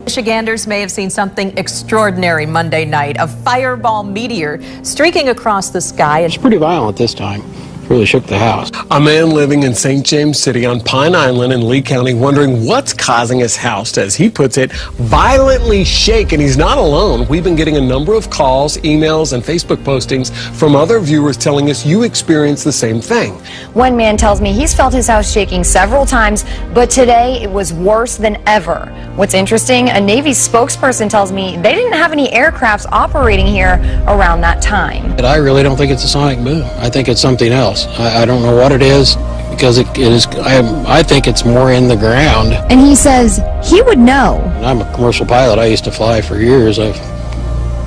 Michiganders may have seen something extraordinary Monday night, a fireball meteor streaking across the sky. It's pretty violent this time. Really shook the house. A man living in St. James City on Pine Island in Lee County wondering what's causing his house to, as he puts it, violently shake. And he's not alone. We've been getting a number of calls, emails, and Facebook postings from other viewers telling us you experience the same thing. One man tells me he's felt his house shaking several times, but today it was worse than ever. What's interesting, a Navy spokesperson tells me they didn't have any aircrafts operating here around that time. But I really don't think it's a sonic boom. I think it's something else. I don't know what it is, because it is. I think it's more in the ground. And he says he would know. I'm a commercial pilot. I used to fly for years. I've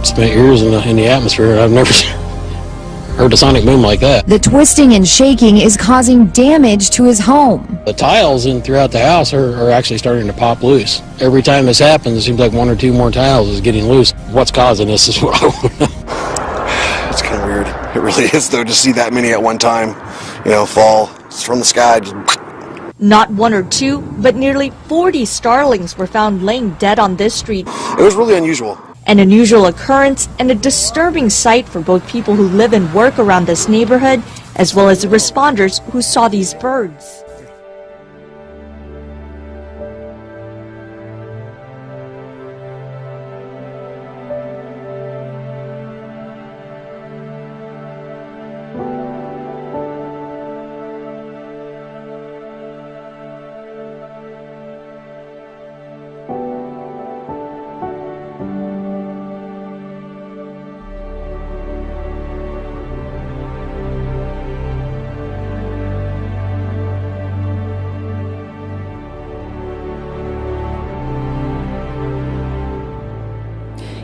spent years in the atmosphere. I've never heard a sonic boom like that. The twisting and shaking is causing damage to his home. The tiles throughout the house are actually starting to pop loose. Every time this happens, it seems like one or two more tiles is getting loose. What's causing this is what I want to know. It's kind of weird. It really is, though, to see that many at one time, fall from the sky. Not one or two, but nearly 40 starlings were found laying dead on this street. It was really unusual. An unusual occurrence and a disturbing sight for both people who live and work around this neighborhood, as well as the responders who saw these birds.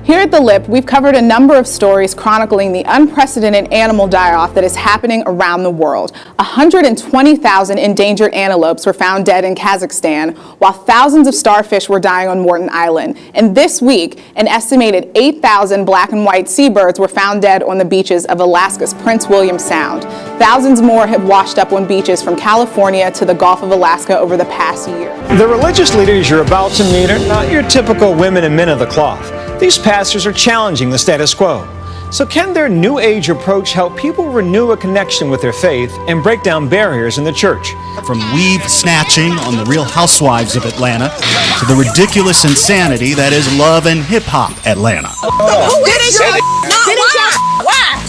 Here at The Lip, we've covered a number of stories chronicling the unprecedented animal die-off that is happening around the world. 120,000 endangered antelopes were found dead in Kazakhstan, while thousands of starfish were dying on Morton Island. And this week, an estimated 8,000 black and white seabirds were found dead on the beaches of Alaska's Prince William Sound. Thousands more have washed up on beaches from California to the Gulf of Alaska over the past year. The religious leaders you're about to meet are not your typical women and men of the cloth. These pastors are challenging the status quo. So can their New Age approach help people renew a connection with their faith and break down barriers in the church? From weave snatching on The Real Housewives of Atlanta to the ridiculous insanity that is Love and Hip Hop Atlanta.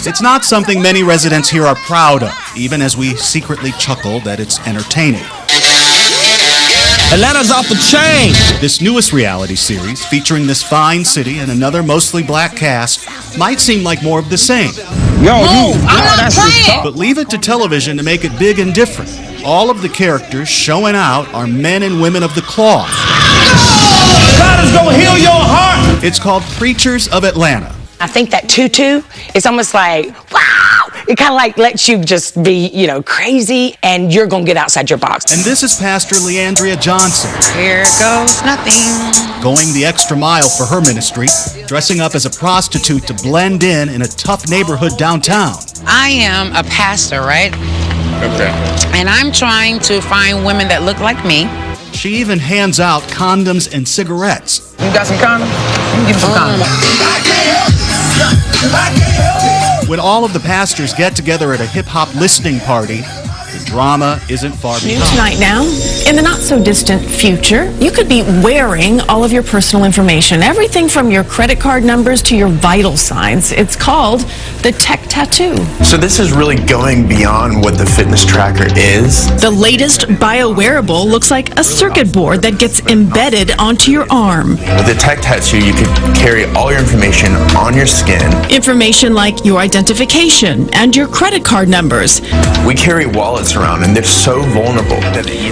It's not something many residents here are proud of, even as we secretly chuckle that it's entertaining. Atlanta's off the chain! This newest reality series, featuring this fine city and another mostly black cast, might seem like more of the same. But leave it to television to make it big and different. All of the characters showing out are men and women of the cloth. God is gonna heal your heart! It's called Preachers of Atlanta. I think that tutu is almost like, wow! It kind of like lets you just be, crazy, and you're going to get outside your box. And this is Pastor Leandria Johnson. Here goes nothing. Going the extra mile for her ministry, dressing up as a prostitute to blend in a tough neighborhood downtown. I am a pastor, right? Okay. And I'm trying to find women that look like me. She even hands out condoms and cigarettes. You got some condoms? Let me give you some condoms. When all of the pastors get together at a hip-hop listening party, the drama isn't far behind. Tonight now, in the not-so-distant future, you could be wearing all of your personal information, everything from your credit card numbers to your vital signs. It's called the tech tattoo. So this is really going beyond what the fitness tracker is. The latest bio-wearable looks like a circuit board that gets embedded onto your arm. With the tech tattoo, you could carry all your information on your skin. Information like your identification and your credit card numbers. We carry wallets around, and they're so vulnerable.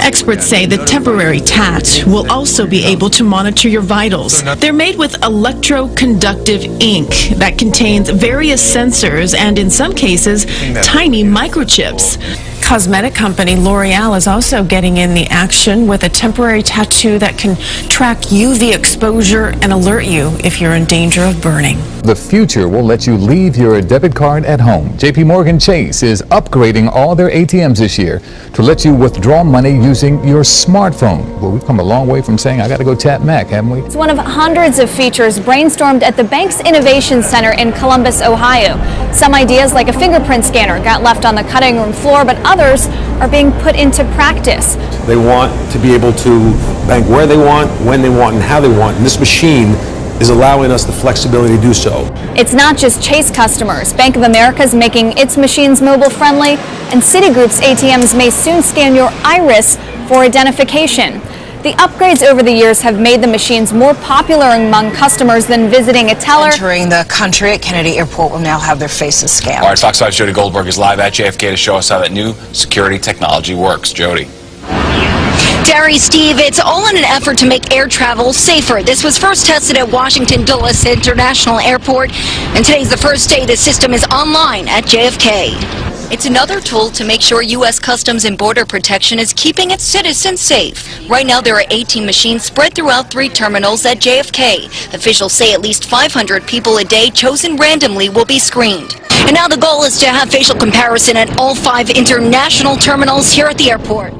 Experts say the temporary tat will also be able to monitor your vitals. They're made with electroconductive ink that contains various sensors and, in some cases, tiny microchips. Cosmetic company L'Oreal is also getting in the action with a temporary tattoo that can track UV exposure and alert you if you're in danger of burning. The future will let you leave your debit card at home. JP Morgan Chase is upgrading all their ATMs this year to let you withdraw money using your smartphone. Well, we've come a long way from saying, I got to go tap Mac, haven't we? It's one of hundreds of features brainstormed at the bank's Innovation Center in Columbus, Ohio. Some ideas, like a fingerprint scanner, got left on the cutting room floor, but others are being put into practice. They want to be able to bank where they want, when they want, and how they want. And this machine is allowing us the flexibility to do so. It's not just Chase customers. Bank of America is making its machines mobile friendly, and Citigroup's ATMs may soon scan your iris for identification. The upgrades over the years have made the machines more popular among customers than visiting a teller. Entering the country at Kennedy Airport will now have their faces scanned. All right, Fox 5's Jody Goldberg is live at JFK to show us how that new security technology works. Jody. Terry, Steve, it's all in an effort to make air travel safer. This was first tested at Washington Dulles International Airport, and today's the first day the system is online at JFK. It's another tool to make sure U.S. Customs and Border Protection is keeping its citizens safe. Right now, there are 18 machines spread throughout 3 terminals at JFK. Officials say at least 500 people a day chosen randomly will be screened. And now the goal is to have facial comparison at all 5 international terminals here at the airport.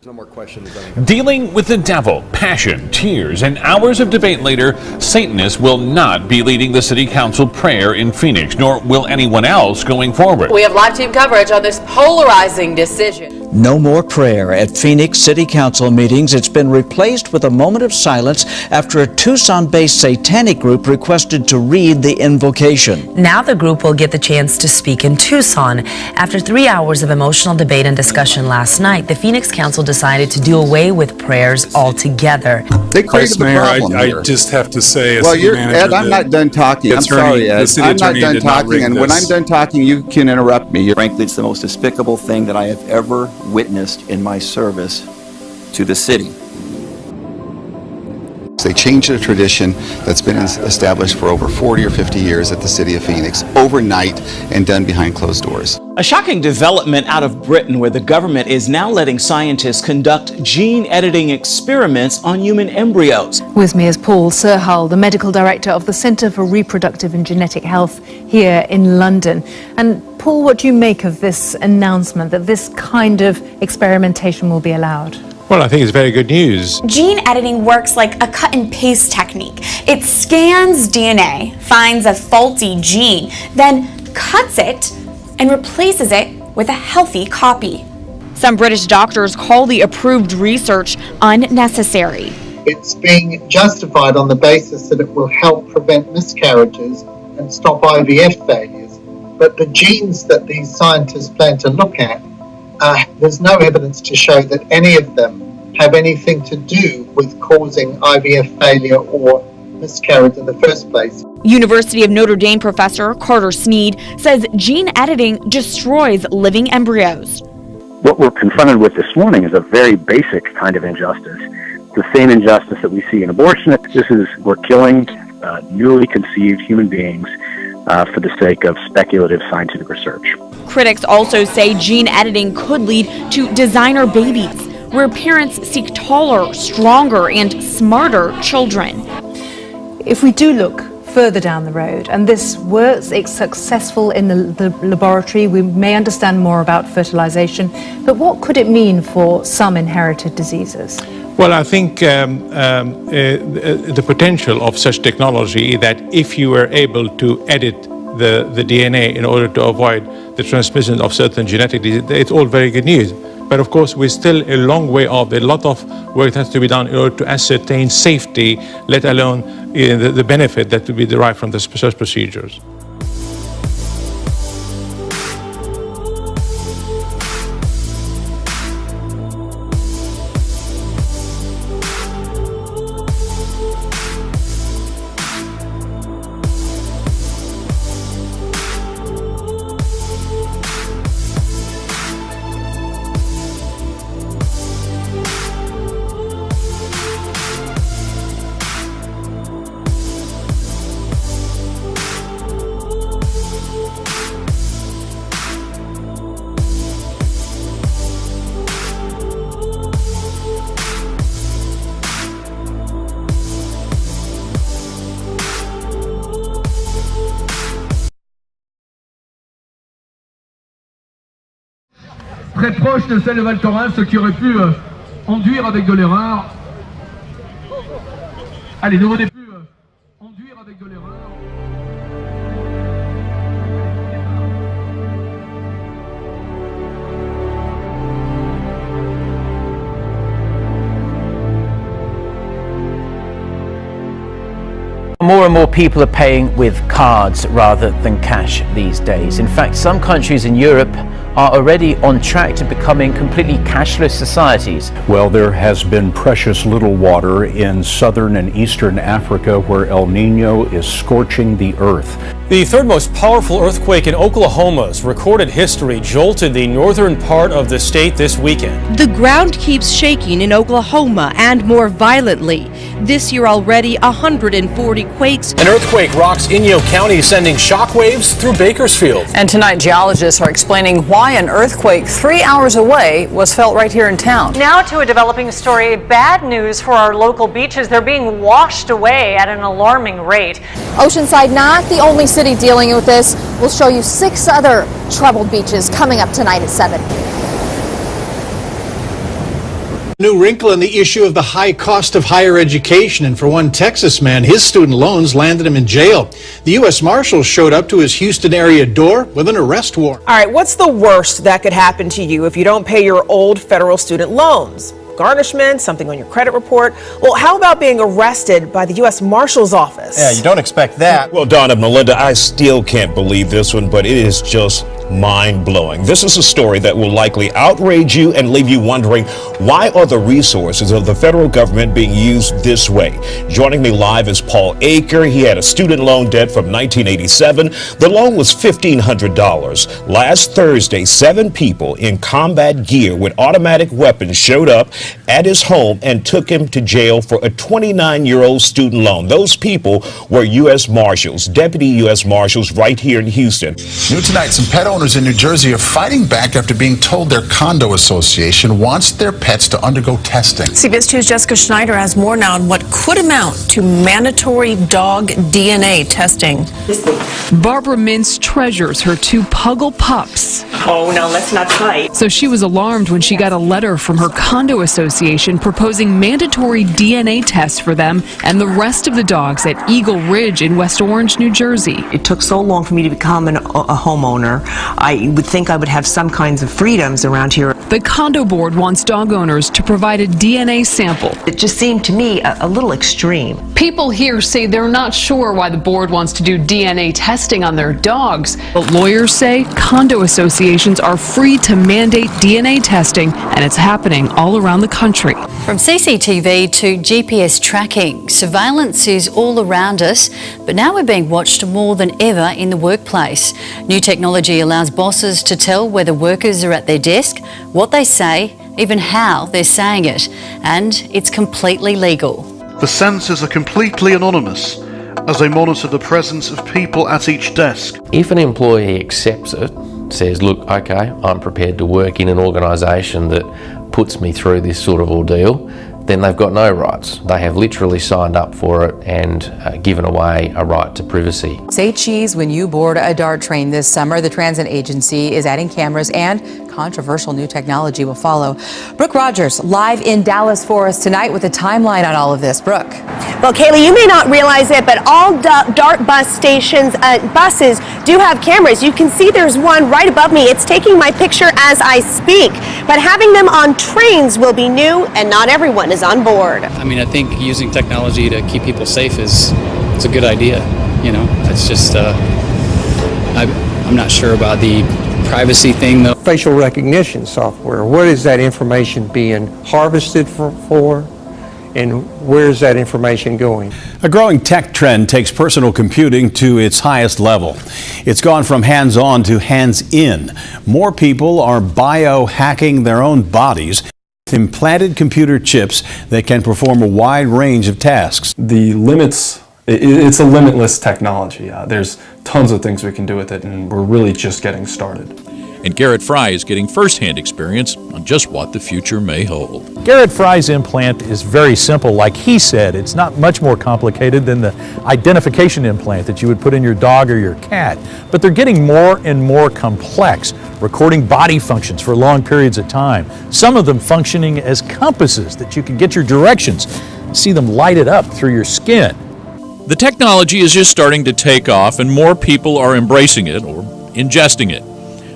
No more questions. Dealing with the devil, passion, tears, and hours of debate later, Satanists will not be leading the city council prayer in Phoenix, nor will anyone else going forward. We have live team coverage on this polarizing decision. No more prayer at Phoenix City Council meetings. It's been replaced with a moment of silence after a Tucson-based satanic group requested to read the invocation. Now the group will get the chance to speak in Tucson. After 3 hours of emotional debate and discussion last night, the Phoenix Council decided to do away with prayers altogether. They created the problem here. I just have to say, well, Ed, I'm not done talking. I'm sorry, Ed. I'm not done talking, and when I'm done talking, you can interrupt me. Frankly, it's the most despicable thing that I have ever witnessed in my service to the city. They changed a tradition that's been established for over 40 or 50 years at the city of Phoenix overnight and done behind closed doors. A shocking development out of Britain where the government is now letting scientists conduct gene editing experiments on human embryos. With me is Paul Serhal, the medical director of the Centre for Reproductive and Genetic Health here in London. And Paul, what do you make of this announcement that this kind of experimentation will be allowed? Well, I think it's very good news. Gene editing works like a cut and paste technique. It scans DNA, finds a faulty gene, then cuts it and replaces it with a healthy copy. Some British doctors call the approved research unnecessary. It's being justified on the basis that it will help prevent miscarriages and stop IVF failures. But the genes that these scientists plan to look at, there's no evidence to show that any of them have anything to do with causing IVF failure or miscarriage in the first place. University of Notre Dame professor Carter Sneed says gene editing destroys living embryos. What we're confronted with this morning is a very basic kind of injustice. The same injustice that we see in abortion. We're killing newly conceived human beings for the sake of speculative scientific research. Critics also say gene editing could lead to designer babies, where parents seek taller, stronger, and smarter children. If we do look further down the road and this works, it's successful in the laboratory, we may understand more about fertilization, but what could it mean for some inherited diseases? Well, I think the potential of such technology is that if you were able to edit the DNA in order to avoid the transmission of certain genetic diseases. It's all very good news. But of course, we're still a long way off. A lot of work has to be done in order to ascertain safety, let alone the benefit that will be derived from such procedures. Très proche de celle de Val Thorens, ce qui aurait pu enduire avec de l'erreur. Allez, nouveau début, enduire avec de l'erreur. More and more people are paying with cards rather than cash these days. In fact, some countries in Europe are already on track to becoming completely cashless societies. Well, there has been precious little water in southern and eastern Africa where El Nino is scorching the earth. The third most powerful earthquake in Oklahoma's recorded history jolted the northern part of the state this weekend. The ground keeps shaking in Oklahoma and more violently. This year already 140 quakes. An earthquake rocks Inyo County, sending shockwaves through Bakersfield. And tonight, geologists are explaining why an earthquake 3 hours away was felt right here in town. Now to a developing story. Bad news for our local beaches. They're being washed away at an alarming rate. Oceanside not the only city dealing with this. We'll show you 6 other troubled beaches coming up tonight at 7. New wrinkle in the issue of the high cost of higher education, and for one Texas man, his student loans landed him in jail. The U.S. Marshals showed up to his Houston area door with an arrest warrant. All right, what's the worst that could happen to you if you don't pay your old federal student loans? Garnishment, something on your credit report. Well, how about being arrested by the U.S. Marshal's Office? Yeah, you don't expect that. Well, Donna, Melinda, I still can't believe this one, but it is just mind-blowing. This is a story that will likely outrage you and leave you wondering, why are the resources of the federal government being used this way? Joining me live is Paul Aker. He had a student loan debt from 1987. The loan was $1,500. Last Thursday, 7 people in combat gear with automatic weapons showed up at his home and took him to jail for a 29-year-old student loan. Those people were U.S. Marshals, Deputy U.S. Marshals right here in Houston. New tonight, some pet owners in New Jersey are fighting back after being told their condo association wants their pets to undergo testing. CBS 2's Jessica Schneider has more now on what could amount to mandatory dog DNA testing. Barbara Mintz treasures her 2 Puggle pups. Oh, no, let's not fight. So she was alarmed when she got a letter from her condo association proposing mandatory DNA tests for them and the rest of the dogs at Eagle Ridge in West Orange, New Jersey. It took so long for me to become a homeowner. I would think I would have some kinds of freedoms around here. The condo board wants dog owners to provide a DNA sample. It just seemed to me a little extreme. People here say they're not sure why the board wants to do DNA testing on their dogs. But lawyers say condo associations are free to mandate DNA testing, and it's happening all around the country. From CCTV to GPS tracking, surveillance is all around us, but now we're being watched more than ever in the workplace. New technology allows bosses to tell whether workers are at their desk, what they say, even how they're saying it, and it's completely legal. The sensors are completely anonymous as they monitor the presence of people at each desk. If an employee accepts it, says, look, okay, I'm prepared to work in an organisation that puts me through this sort of ordeal, then they've got no rights. They have literally signed up for it and given away a right to privacy. Say cheese when you board a DART train this summer. The transit agency is adding cameras and controversial new technology will follow. Brooke Rogers live in Dallas for us tonight with a timeline on all of this. Brooke. Well, Kaylee, you may not realize it, but all DART bus stations, buses do have cameras. You can see there's one right above me. It's taking my picture as I speak. But having them on trains will be new, and not everyone is on board. I mean, I think using technology to keep people safe is a good idea. You know, it's just I'm not sure about the privacy thing, though. Facial recognition software. What is that information being harvested for? And where's that information going? A growing tech trend takes personal computing to its highest level. It's gone from hands-on to hands-in. More people are biohacking their own bodies with implanted computer chips that can perform a wide range of tasks. The limits, it's a limitless technology. There's tons of things we can do with it, and we're really just getting started. And Garrett Fry is getting first-hand experience on just what the future may hold. Garrett Fry's implant is very simple. Like he said, it's not much more complicated than the identification implant that you would put in your dog or your cat. But they're getting more and more complex, recording body functions for long periods of time. Some of them functioning as compasses that you can get your directions, see them lighted up through your skin. The technology is just starting to take off, and more people are embracing it or ingesting it.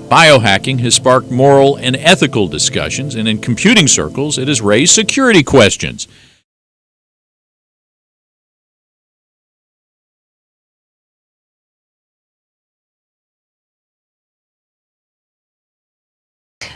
Biohacking has sparked moral and ethical discussions, and in computing circles, it has raised security questions.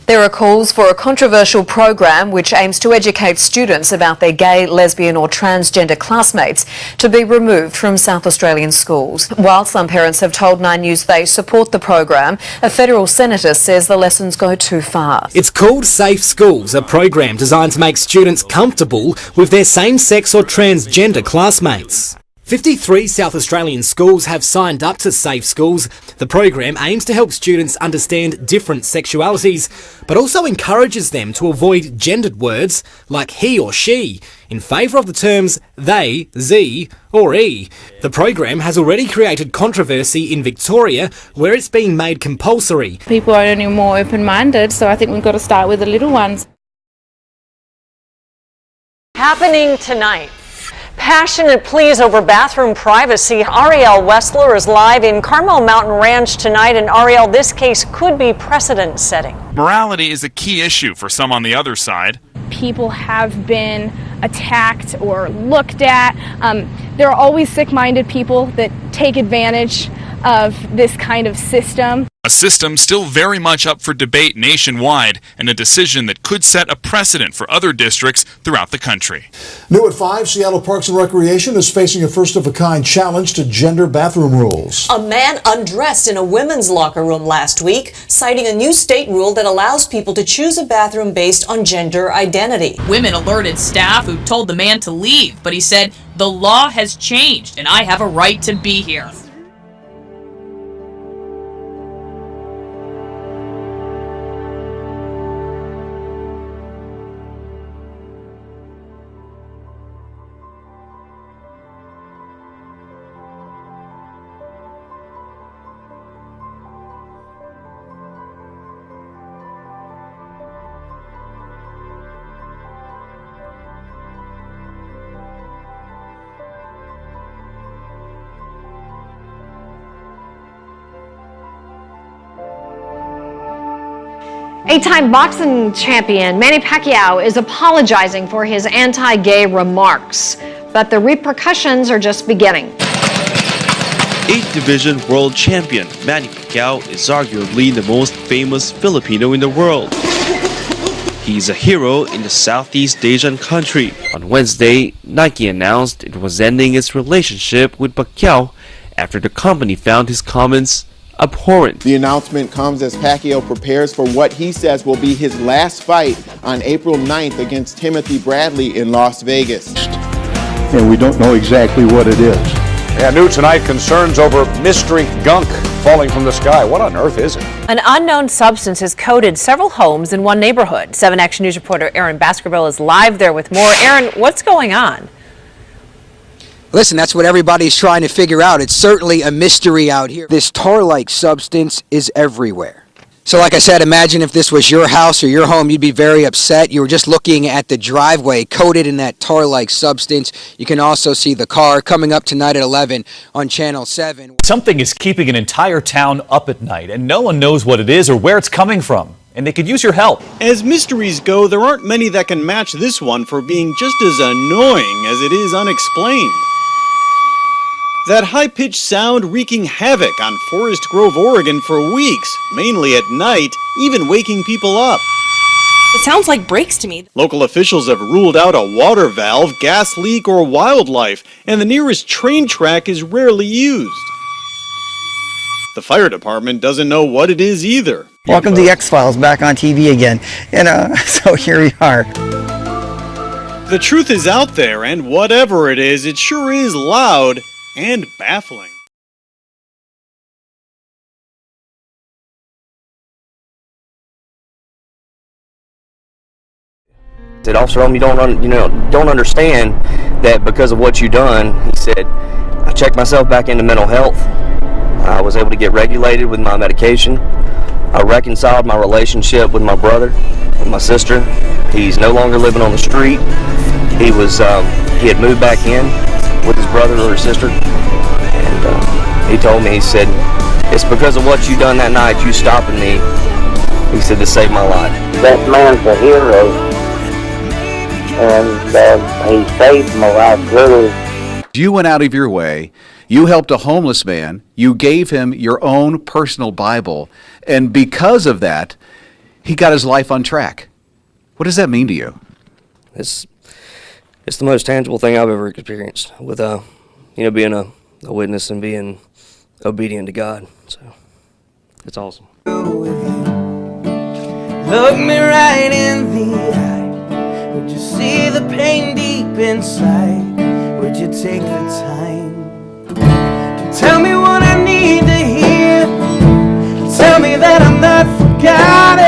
There are calls for a controversial program which aims to educate students about their gay, lesbian or transgender classmates to be removed from South Australian schools. While some parents have told 9 News they support the program, a federal senator says the lessons go too far. It's called Safe Schools, a program designed to make students comfortable with their same-sex or transgender classmates. 53 South Australian schools have signed up to Safe Schools. The program aims to help students understand different sexualities, but also encourages them to avoid gendered words like he or she, in favour of the terms they, ze, or e. The program has already created controversy in Victoria, where it's being made compulsory. People are only more open-minded, so I think we've got to start with the little ones. Happening tonight. Passionate pleas over bathroom privacy. Ariel Westler is live in Carmel Mountain Ranch tonight. And Ariel, this case could be precedent-setting. Morality is a key issue for some on the other side. People have been attacked or looked at. There are always sick-minded people that take advantage of this kind of system. A system still very much up for debate nationwide, and a decision that could set a precedent for other districts throughout the country. New at 5, Seattle Parks and Recreation is facing a first-of-a-kind challenge to gender bathroom rules. A man undressed in a women's locker room last week, citing a new state rule that allows people to choose a bathroom based on gender identity. Women alerted staff who told the man to leave, but he said, "The law has changed and I have a right to be here." Eight-time boxing champion Manny Pacquiao is apologizing for his anti-gay remarks, but the repercussions are just beginning. 8th Division World Champion Manny Pacquiao is arguably the most famous Filipino in the world. He's a hero in the Southeast Asian country. On Wednesday, Nike announced it was ending its relationship with Pacquiao after the company found his comments abhorrent. The announcement comes as Pacquiao prepares for what he says will be his last fight on April 9th against Timothy Bradley in Las Vegas. And we don't know exactly what it is. And new tonight, concerns over mystery gunk falling from the sky. What on earth is it? An unknown substance has coated several homes in one neighborhood. 7 Action News reporter Aaron Baskerville is live there with more. Aaron, what's going on? Listen, that's what everybody's trying to figure out. It's certainly a mystery out here. This tar-like substance is everywhere. So like I said, imagine if this was your house or your home, you'd be very upset. You were just looking at the driveway coated in that tar-like substance. You can also see the car coming up tonight at 11 on Channel 7. Something is keeping an entire town up at night, and no one knows what it is or where it's coming from. And they could use your help. As mysteries go, there aren't many that can match this one for being just as annoying as it is unexplained. That high-pitched sound wreaking havoc on Forest Grove, Oregon for weeks, mainly at night, even waking people up. It sounds like brakes to me. Local officials have ruled out a water valve, gas leak, or wildlife, and the nearest train track is rarely used. The fire department doesn't know what it is either. Welcome to the X-Files, back on TV again. And so here we are. The truth is out there, and whatever it sure is loud and baffling. Said, Officer Ohm, you don't understand that because of what you done. He said, I checked myself back into mental health. I was able to get regulated with my medication. I reconciled my relationship with my brother and my sister. He's no longer living on the street. He had moved back in with his brother or his sister. And he told me, he said, it's because of what you done that night, you stopping me. He said, to save my life. That man's a hero. And he saved my life, really. You went out of your way, you helped a homeless man, you gave him your own personal Bible, and because of that, he got his life on track. What does that mean to you? It's the most tangible thing I've ever experienced with being a witness and being obedient to God. So it's awesome. Look me right in the eye. Would you see the pain deep inside? Would you take the time to tell me what I need to hear? Tell me that I'm not forgotten.